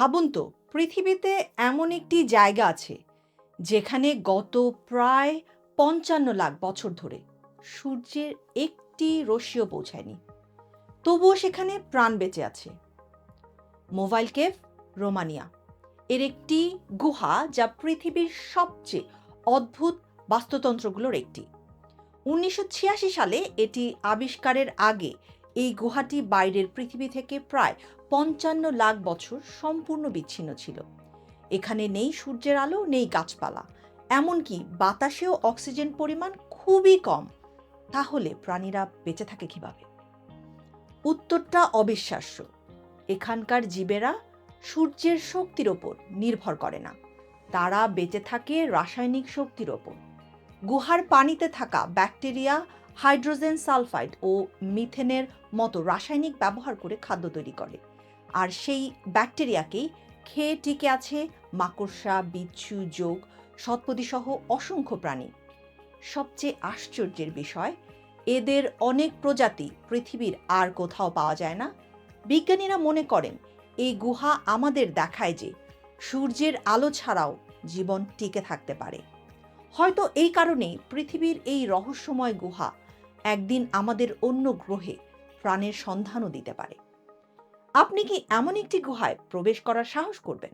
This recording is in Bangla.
ভাবুন তো, পৃথিবীতে এমন একটি জায়গা আছে যেখানে গত প্রায় ৫৫ লাখ বছর ধরে সূর্যের একটি রশ্মিও পৌঁছায়নি, তবুও সেখানে প্রাণ বেঁচে আছে। Mobile cave, Romania. এর একটি গুহা যা পৃথিবীর সবচেয়ে অদ্ভুত বাস্তুতন্ত্রগুলোর একটি। ১৯৮৬ সালে এটি আবিষ্কারের আগে এই গুহাটি বাইরের পৃথিবী থেকে প্রায় ৫৫ লাখ বছর সম্পূর্ণ বিচ্ছিন্ন ছিল। এখানে নেই সূর্যের আলো, নেই গাছপালা, এমনকি বাতাসেও অক্সিজেন পরিমাণ খুবই কম। তাহলে প্রাণীরা বেঁচে থাকে কিভাবে? উত্তরটা অবিশ্বাস্য। এখানকার জীবেরা সূর্যের শক্তির ওপর নির্ভর করে না, তারা বেঁচে থাকে রাসায়নিক শক্তির ওপর। গুহার পানিতে থাকা ব্যাকটেরিয়া হাইড্রোজেন সালফাইড ও মিথেনের মতো রাসায়নিক ব্যবহার করে খাদ্য তৈরি করে, আর সেই ব্যাকটেরিয়াকেই খেয়ে টিকে আছে মাকড়সা, বিচ্ছু, যোগ, শতপদী সহ অসংখ্য প্রাণী। সবচেয়ে আশ্চর্যের বিষয়, এদের অনেক প্রজাতি পৃথিবীর আর কোথাও পাওয়া যায় না। বিজ্ঞানীরা মনে করেন এই গুহা আমাদের দেখায় যে সূর্যের আলো ছাড়াও জীবন টিকে থাকতে পারে। হয়তো এই কারণেই পৃথিবীর এই রহস্যময় গুহা একদিন আমাদের অন্য গ্রহে প্রাণের সন্ধানও দিতে পারে। আপনি কি এমন একটি গুহায় প্রবেশ করার সাহস করবেন?